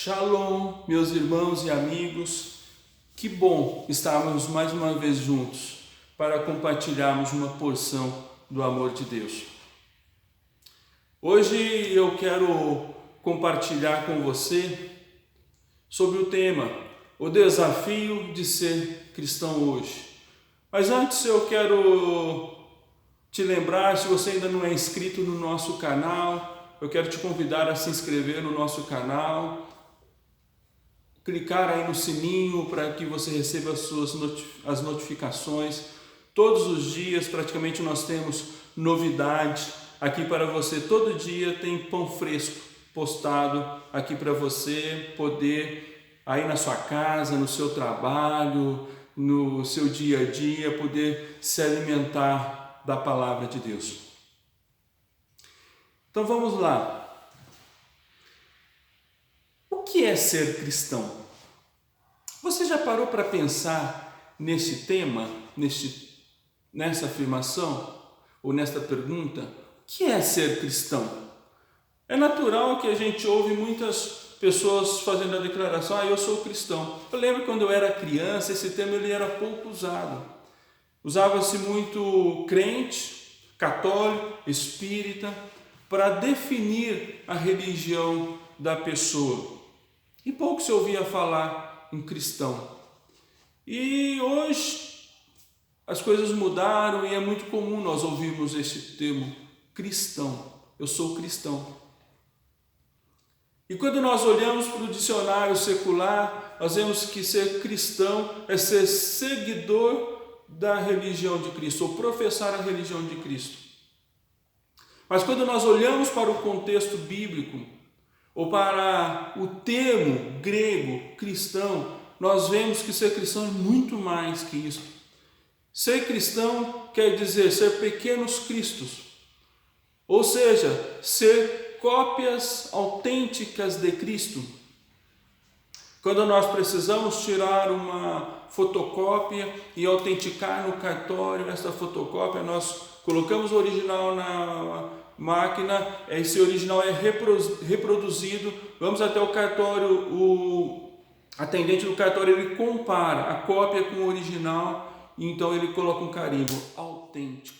Shalom, meus irmãos e amigos, que bom estarmos mais uma vez juntos para compartilharmos uma porção do amor de Deus. Hoje eu quero compartilhar com você sobre o tema, o desafio de ser cristão hoje. Mas antes eu quero te lembrar, se você ainda não é inscrito no nosso canal, eu quero te convidar a se inscrever no nosso canal, clicar aí no sininho para que você receba as notificações. Todos os dias praticamente nós temos novidade aqui para você. Todo dia tem pão fresco postado aqui para você poder aí na sua casa, no seu trabalho, no seu dia a dia, poder se alimentar da palavra de Deus. Então vamos lá. O que é ser cristão? Você já parou para pensar nesse tema, nessa afirmação ou nesta pergunta? O que é ser cristão? É natural que a gente ouve muitas pessoas fazendo a declaração, eu sou cristão. Eu lembro quando eu era criança, esse termo ele era pouco usado. Usava-se muito crente, católico, espírita, para definir a religião da pessoa. E pouco se ouvia falar em cristão. E hoje as coisas mudaram e é muito comum nós ouvirmos esse termo cristão. Eu sou cristão. E quando nós olhamos para o dicionário secular, nós vemos que ser cristão é ser seguidor da religião de Cristo, ou professar a religião de Cristo. Mas quando nós olhamos para o contexto bíblico, ou para o termo grego cristão, nós vemos que ser cristão é muito mais que isso. Ser cristão quer dizer ser pequenos cristos, ou seja, ser cópias autênticas de Cristo. Quando nós precisamos tirar uma fotocópia e autenticar no cartório esta fotocópia, nós colocamos o original na máquina, esse original é reproduzido, vamos até o cartório, o atendente do cartório ele compara a cópia com o original e então ele coloca um carimbo autêntico.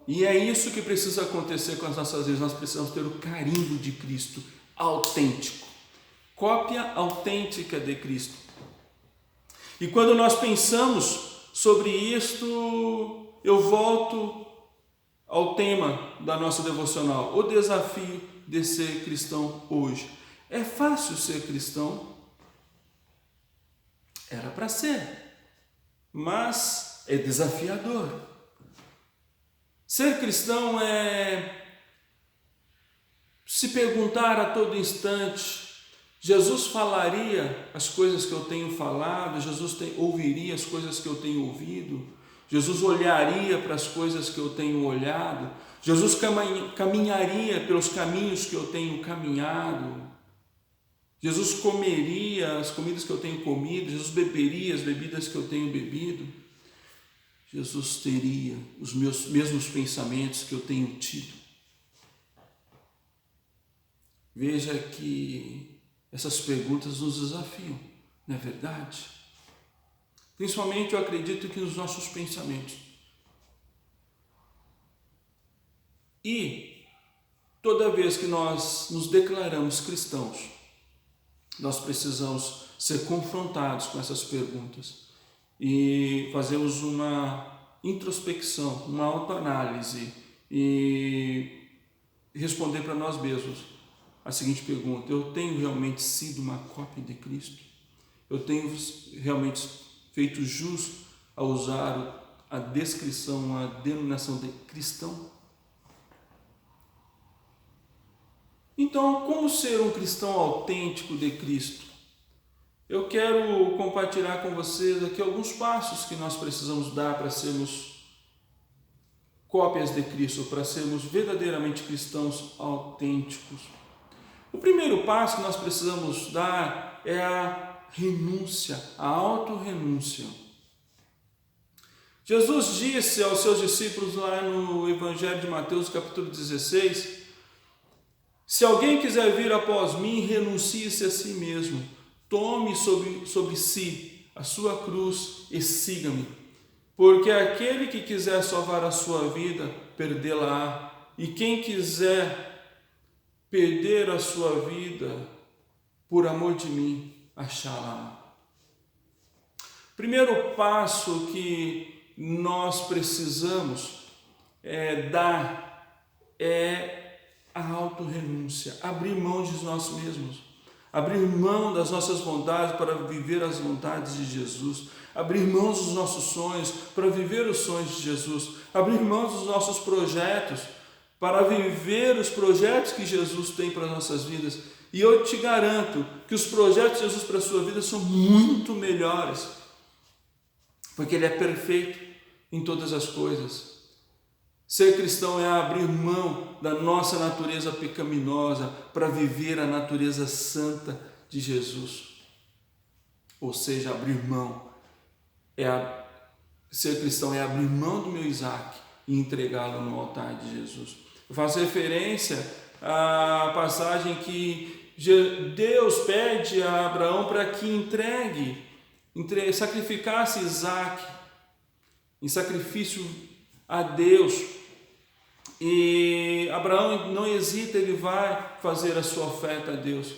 E é isso que precisa acontecer com as nossas vidas, nós precisamos ter o carimbo de Cristo, autêntico, cópia autêntica de Cristo. E quando nós pensamos sobre isto, eu volto ao tema da nossa devocional, o desafio de ser cristão hoje. É fácil ser cristão? Era para ser, mas é desafiador. Ser cristão é se perguntar a todo instante, Jesus falaria as coisas que eu tenho falado, Jesus ouviria as coisas que eu tenho ouvido, Jesus olharia para as coisas que eu tenho olhado, Jesus caminharia pelos caminhos que eu tenho caminhado, Jesus comeria as comidas que eu tenho comido, Jesus beberia as bebidas que eu tenho bebido, Jesus teria os meus mesmos pensamentos que eu tenho tido. Veja que essas perguntas nos desafiam, não é verdade? Principalmente eu acredito que nos nossos pensamentos. E toda vez que nós nos declaramos cristãos, nós precisamos ser confrontados com essas perguntas e fazermos uma introspecção, uma autoanálise e responder para nós mesmos a seguinte pergunta: eu tenho realmente sido uma cópia de Cristo? Eu tenho realmente feito jus a usar a descrição, a denominação de cristão? Então, como ser um cristão autêntico de Cristo? Eu quero compartilhar com vocês aqui alguns passos que nós precisamos dar para sermos cópias de Cristo, para sermos verdadeiramente cristãos autênticos. O primeiro passo que nós precisamos dar é a renúncia, a autorrenúncia. Jesus disse aos seus discípulos lá no Evangelho de Mateus, capítulo 16, Se alguém quiser vir após mim, renuncie-se a si mesmo, tome sobre si a sua cruz e siga-me. Porque aquele que quiser salvar a sua vida, perdê-la-á. E quem quiser perder a sua vida, por amor de mim, achá-la. Primeiro passo que nós precisamos dar é a autorrenúncia, abrir mão de nós mesmos, abrir mão das nossas vontades para viver as vontades de Jesus, abrir mão dos nossos sonhos para viver os sonhos de Jesus, abrir mão dos nossos projetos para viver os projetos que Jesus tem para as nossas vidas. E eu te garanto que os projetos de Jesus para a sua vida são muito melhores, porque Ele é perfeito em todas as coisas. Ser cristão é abrir mão da nossa natureza pecaminosa para viver a natureza santa de Jesus. Ou seja, abrir mão. Ser cristão é abrir mão do meu Isaac e entregá-lo no altar de Jesus. Eu faço referência à passagem que Deus pede a Abraão para que sacrificasse Isaac em sacrifício a Deus. E Abraão não hesita, ele vai fazer a sua oferta a Deus.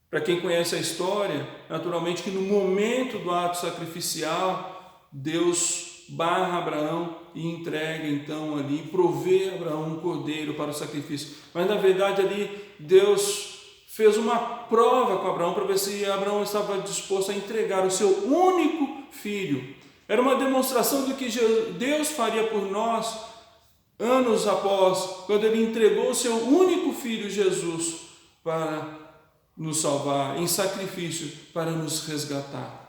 Para quem conhece a história, naturalmente que no momento do ato sacrificial, Deus barra Abraão e entrega então ali, provê a Abraão um cordeiro para o sacrifício. Mas na verdade ali Deus fez uma prova com Abraão para ver se Abraão estava disposto a entregar o seu único filho. Era uma demonstração do que Deus faria por nós anos após, quando Ele entregou o seu único filho Jesus para nos salvar, em sacrifício para nos resgatar.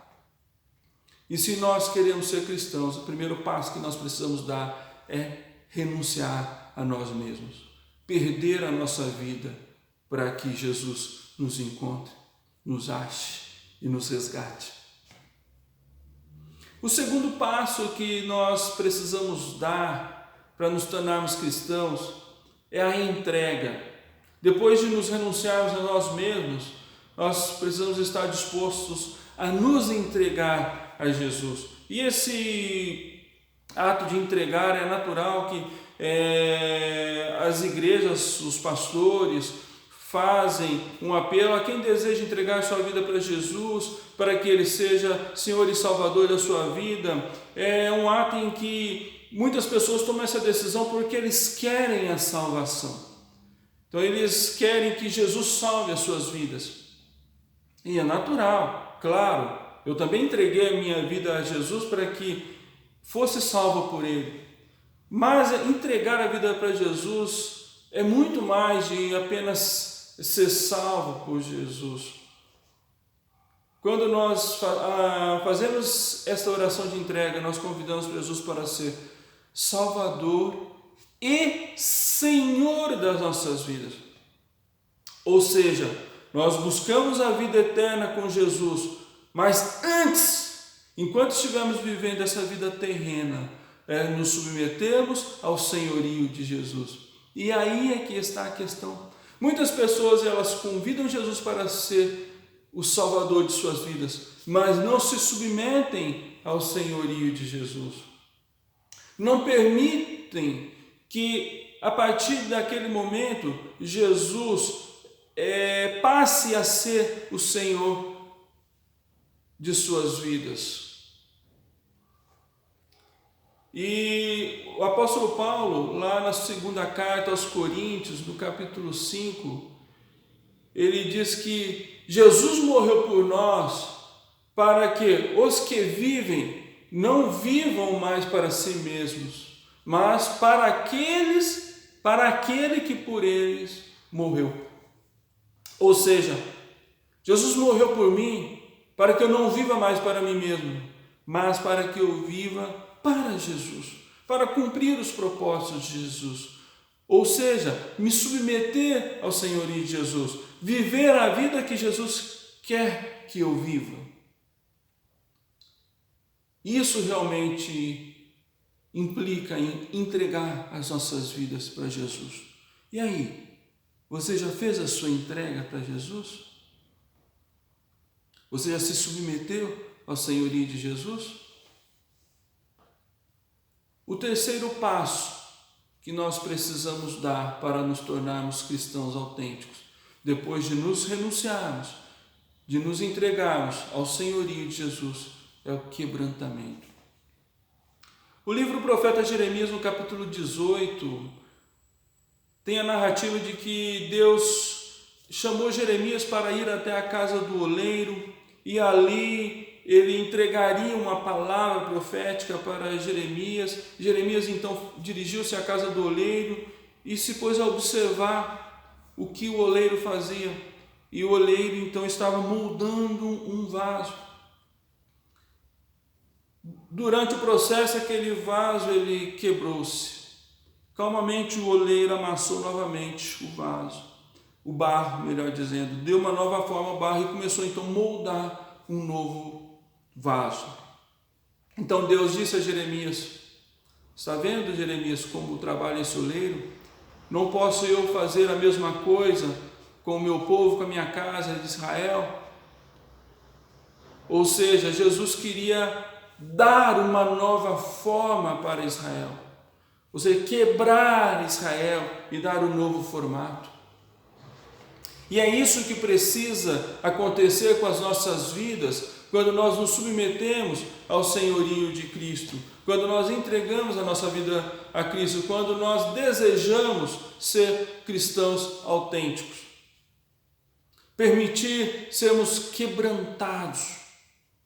E se nós queremos ser cristãos, o primeiro passo que nós precisamos dar é renunciar a nós mesmos, perder a nossa vida para que Jesus nos encontre, nos ache e nos resgate. O segundo passo que nós precisamos dar para nos tornarmos cristãos é a entrega. Depois de nos renunciarmos a nós mesmos, nós precisamos estar dispostos a nos entregar a Jesus. E esse ato de entregar é natural que as igrejas, os pastores, fazem um apelo a quem deseja entregar sua vida para Jesus, para que Ele seja Senhor e Salvador da sua vida. É um ato em que muitas pessoas tomam essa decisão porque eles querem a salvação. Então eles querem que Jesus salve as suas vidas. E é natural, claro. Eu também entreguei a minha vida a Jesus para que fosse salvo por Ele. Mas entregar a vida para Jesus é muito mais de apenas ser salvo por Jesus. Quando nós fazemos esta oração de entrega, nós convidamos Jesus para ser Salvador e Senhor das nossas vidas. Ou seja, nós buscamos a vida eterna com Jesus, mas antes, enquanto estivermos vivendo essa vida terrena, nos submetemos ao senhorio de Jesus. E aí é que está a questão. Muitas pessoas, elas convidam Jesus para ser o Salvador de suas vidas, mas não se submetem ao senhorio de Jesus. Não permitem que, a partir daquele momento, Jesus passe a ser o Senhor de suas vidas. E o apóstolo Paulo, lá na segunda carta aos Coríntios, no capítulo 5, ele diz que Jesus morreu por nós para que os que vivem não vivam mais para si mesmos, mas para aquele que por eles morreu. Ou seja, Jesus morreu por mim para que eu não viva mais para mim mesmo, mas para que eu viva para Jesus, para cumprir os propósitos de Jesus. Ou seja, me submeter ao senhorio de Jesus, viver a vida que Jesus quer que eu viva. Isso realmente implica em entregar as nossas vidas para Jesus. E aí? Você já fez a sua entrega para Jesus? Você já se submeteu ao senhorio de Jesus? O terceiro passo que nós precisamos dar para nos tornarmos cristãos autênticos, depois de nos renunciarmos, de nos entregarmos ao senhorio de Jesus, é o quebrantamento. O livro do profeta Jeremias, no capítulo 18, tem a narrativa de que Deus chamou Jeremias para ir até a casa do oleiro e ali ele entregaria uma palavra profética para Jeremias. Jeremias então dirigiu-se à casa do oleiro e se pôs a observar o que o oleiro fazia. E o oleiro então estava moldando um vaso. Durante o processo, aquele vaso ele quebrou-se. Calmamente o oleiro amassou novamente o vaso, o barro, melhor dizendo, deu uma nova forma ao barro e começou então a moldar um novo vaso. Então Deus disse a Jeremias: está vendo, Jeremias, como trabalha esse oleiro? Não posso eu fazer a mesma coisa com o meu povo, com a minha casa de Israel? Ou seja, Jesus queria dar uma nova forma para Israel, ou seja, quebrar Israel e dar um novo formato. E é isso que precisa acontecer com as nossas vidas quando nós nos submetemos ao senhorio de Cristo, quando nós entregamos a nossa vida a Cristo, quando nós desejamos ser cristãos autênticos. Permitir sermos quebrantados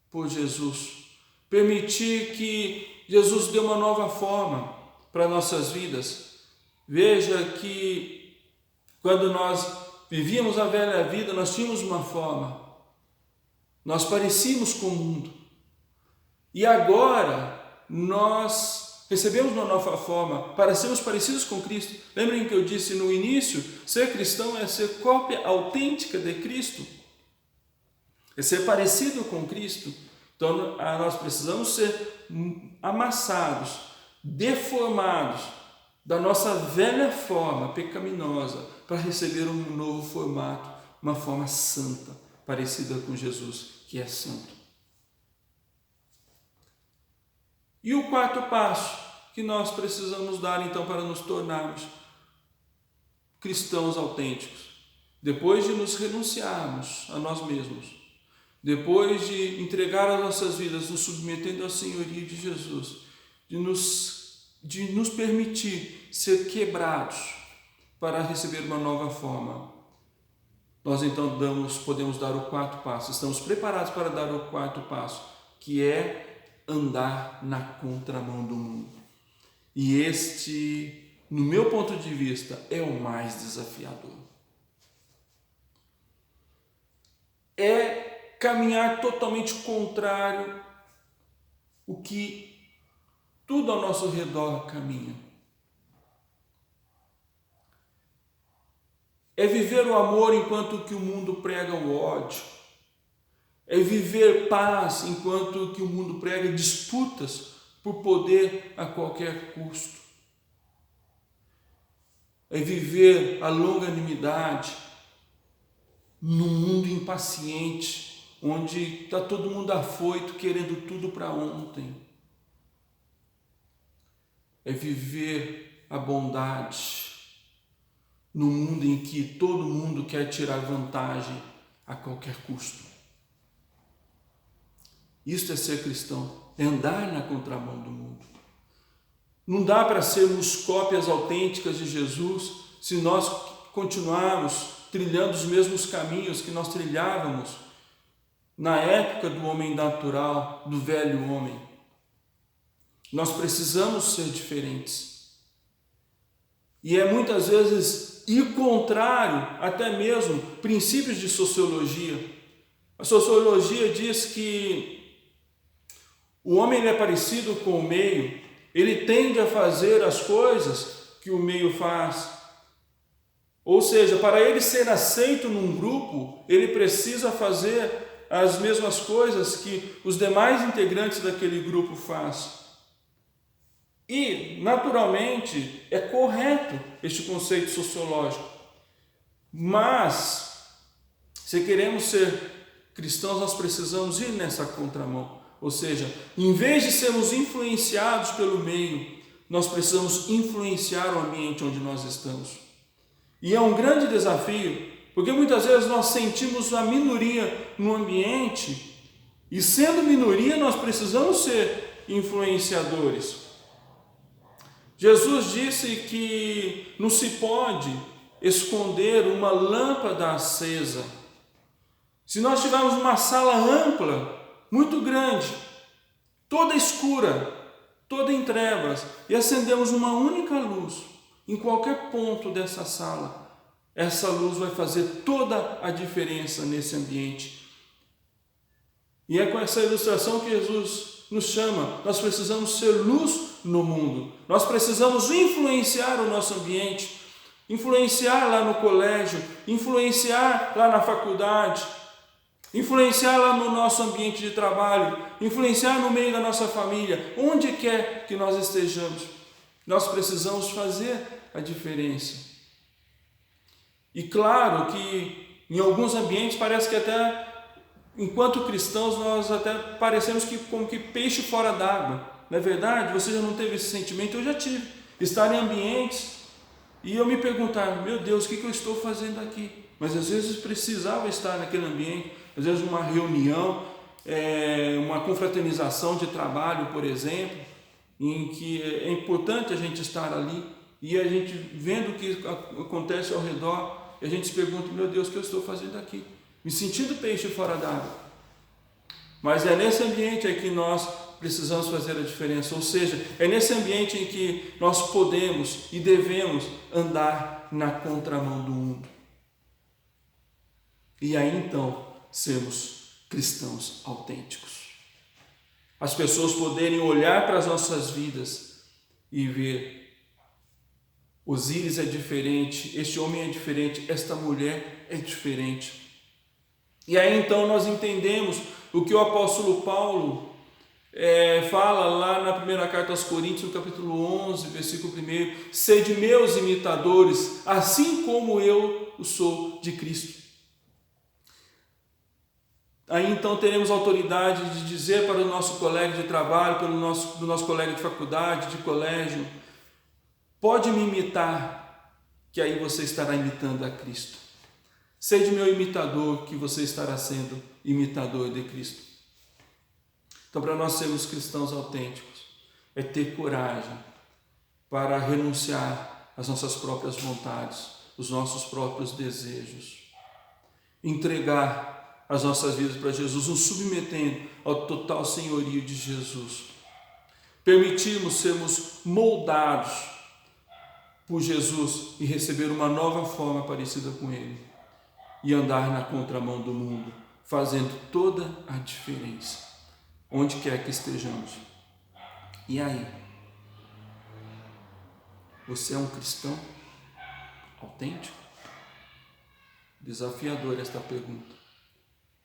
por Jesus, permitir que Jesus dê uma nova forma para nossas vidas. Veja que quando nós vivíamos a velha vida, nós tínhamos uma forma, nós parecíamos com o mundo, e agora nós recebemos uma nova forma para sermos parecidos com Cristo. Lembrem que eu disse no início, ser cristão é ser cópia autêntica de Cristo, é ser parecido com Cristo. Então nós precisamos ser amassados, deformados da nossa velha forma pecaminosa para receber um novo formato, uma forma santa, parecida com Jesus, que é santo. E o quarto passo que nós precisamos dar então para nos tornarmos cristãos autênticos, depois de nos renunciarmos a nós mesmos, depois de entregar as nossas vidas, nos submetendo ao senhorio de Jesus, de nos permitir ser quebrados para receber uma nova forma, nós então podemos dar o quarto passo. Estamos preparados para dar o quarto passo, que é andar na contramão do mundo. E este, no meu ponto de vista, é o mais desafiador. É caminhar totalmente contrário o que tudo ao nosso redor caminha. É viver o amor enquanto que o mundo prega o ódio. É viver paz enquanto que o mundo prega disputas por poder a qualquer custo. É viver a longanimidade num mundo impaciente, onde está todo mundo afoito, querendo tudo para ontem. É viver a bondade num mundo em que todo mundo quer tirar vantagem a qualquer custo. Isso é ser cristão, é andar na contramão do mundo. Não dá para sermos cópias autênticas de Jesus se nós continuarmos trilhando os mesmos caminhos que nós trilhávamos na época do homem natural, do velho homem. Nós precisamos ser diferentes. E é muitas vezes ir contrário até mesmo princípios de sociologia. A sociologia diz que o homem é parecido com o meio, ele tende a fazer as coisas que o meio faz. Ou seja, para ele ser aceito num grupo, ele precisa fazer as mesmas coisas que os demais integrantes daquele grupo fazem. E, naturalmente, é correto este conceito sociológico. Mas, se queremos ser cristãos, nós precisamos ir nessa contramão. Ou seja, em vez de sermos influenciados pelo meio, nós precisamos influenciar o ambiente onde nós estamos. E é um grande desafio, porque muitas vezes nós sentimos a minoria no ambiente, e sendo minoria, nós precisamos ser influenciadores. Jesus disse que não se pode esconder uma lâmpada acesa. Se nós tivermos uma sala ampla, muito grande, toda escura, toda em trevas, e acendemos uma única luz em qualquer ponto dessa sala, essa luz vai fazer toda a diferença nesse ambiente. E é com essa ilustração que Jesus nos chama. Nós precisamos ser luz no mundo, nós precisamos influenciar o nosso ambiente, influenciar lá no colégio, influenciar lá na faculdade, influenciar lá no nosso ambiente de trabalho, influenciar no meio da nossa família, onde quer que nós estejamos. Nós precisamos fazer a diferença. E claro que em alguns ambientes parece que até, enquanto cristãos, nós até parecemos como que peixe fora d'água. Não é verdade? Você já não teve esse sentimento? Eu já tive. Estar em ambientes e eu me perguntar, meu Deus, o que eu estou fazendo aqui? Mas às vezes precisava estar naquele ambiente, às vezes uma reunião, uma confraternização de trabalho, por exemplo, em que é importante a gente estar ali e a gente vendo o que acontece ao redor, e a gente se pergunta, meu Deus, o que eu estou fazendo aqui? Me sentindo peixe fora d'água. Mas é nesse ambiente aí que nós precisamos fazer a diferença, ou seja, é nesse ambiente em que nós podemos e devemos andar na contramão do mundo. E aí então sermos cristãos autênticos. As pessoas poderem olhar para as nossas vidas e ver: Osíris é diferente, este homem é diferente, esta mulher é diferente. E aí então nós entendemos o que o apóstolo Paulo fala lá na primeira carta aos Coríntios, no capítulo 11, versículo 1: sede meus imitadores, assim como eu o sou de Cristo. Aí então teremos autoridade de dizer para o nosso colega de trabalho, do nosso colega de faculdade, de colégio: pode me imitar, que aí você estará imitando a Cristo. Sede meu imitador, que você estará sendo imitador de Cristo. Então, para nós sermos cristãos autênticos, é ter coragem para renunciar às nossas próprias vontades, os nossos próprios desejos, entregar as nossas vidas para Jesus, nos submetendo ao total senhorio de Jesus, permitirmos sermos moldados por Jesus e receber uma nova forma parecida com Ele e andar na contramão do mundo, fazendo toda a diferença, onde quer que estejamos. E aí? Você é um cristão autêntico? Desafiador esta pergunta.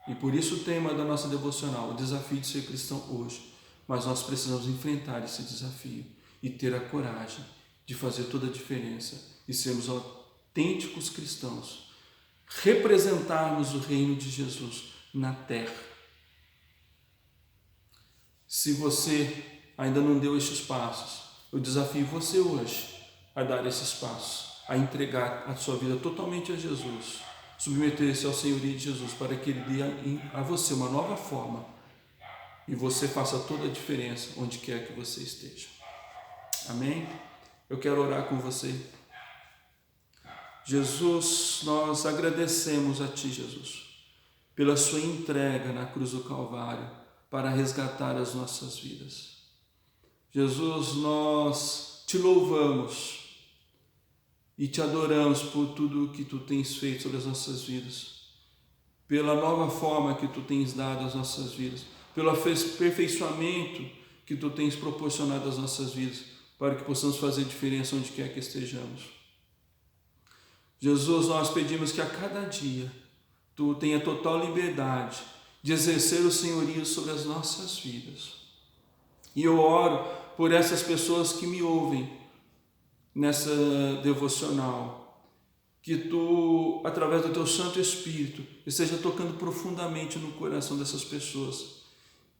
E por isso o tema da nossa devocional, o desafio de ser cristão hoje. Mas nós precisamos enfrentar esse desafio e ter a coragem de fazer toda a diferença e sermos autênticos cristãos, representarmos o reino de Jesus na terra. Se você ainda não deu estes passos, eu desafio você hoje a dar esses passos, a entregar a sua vida totalmente a Jesus, submeter-se ao senhorio de Jesus para que Ele dê a você uma nova forma e você faça toda a diferença onde quer que você esteja. Amém? Eu quero orar com você. Jesus, nós agradecemos a Ti, Jesus, pela Sua entrega na cruz do Calvário para resgatar as nossas vidas. Jesus, nós Te louvamos e Te adoramos por tudo o que Tu tens feito sobre as nossas vidas, pela nova forma que Tu tens dado às nossas vidas, pelo aperfeiçoamento que Tu tens proporcionado às nossas vidas, para que possamos fazer diferença onde quer que estejamos. Jesus, nós pedimos que a cada dia Tu tenha total liberdade de exercer o senhorio sobre as nossas vidas. E eu oro por essas pessoas que me ouvem nessa devocional, que Tu, através do Teu Santo Espírito, esteja tocando profundamente no coração dessas pessoas,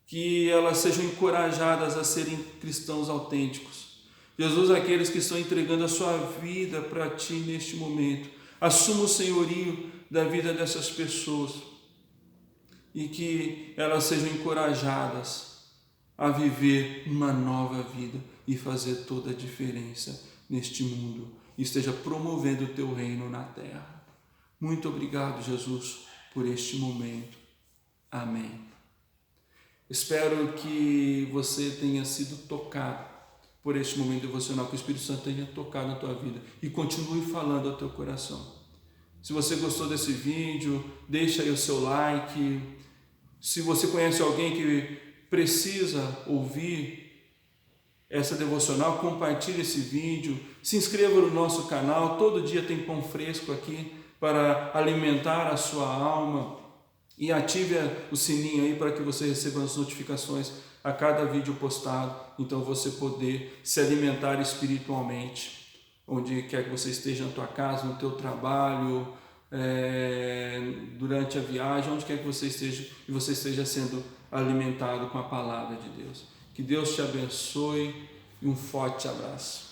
que elas sejam encorajadas a serem cristãos autênticos. Jesus, aqueles que estão entregando a sua vida para Ti neste momento, assuma o senhorio da vida dessas pessoas e que elas sejam encorajadas a viver uma nova vida e fazer toda a diferença neste mundo, e esteja promovendo o Teu reino na terra. Muito obrigado, Jesus, por este momento. Amém. Espero que você tenha sido tocado por este momento devocional, que o Espírito Santo tenha tocado na tua vida e continue falando ao teu coração. Se você gostou desse vídeo, deixa aí o seu like. Se você conhece alguém que precisa ouvir essa devocional, compartilhe esse vídeo, se inscreva no nosso canal, todo dia tem pão fresco aqui para alimentar a sua alma, e ative o sininho aí para que você receba as notificações a cada vídeo postado, então você poder se alimentar espiritualmente, onde quer que você esteja, na tua casa, no teu trabalho, durante a viagem, onde quer que você esteja, e você esteja sendo alimentado com a palavra de Deus. Que Deus te abençoe e um forte abraço.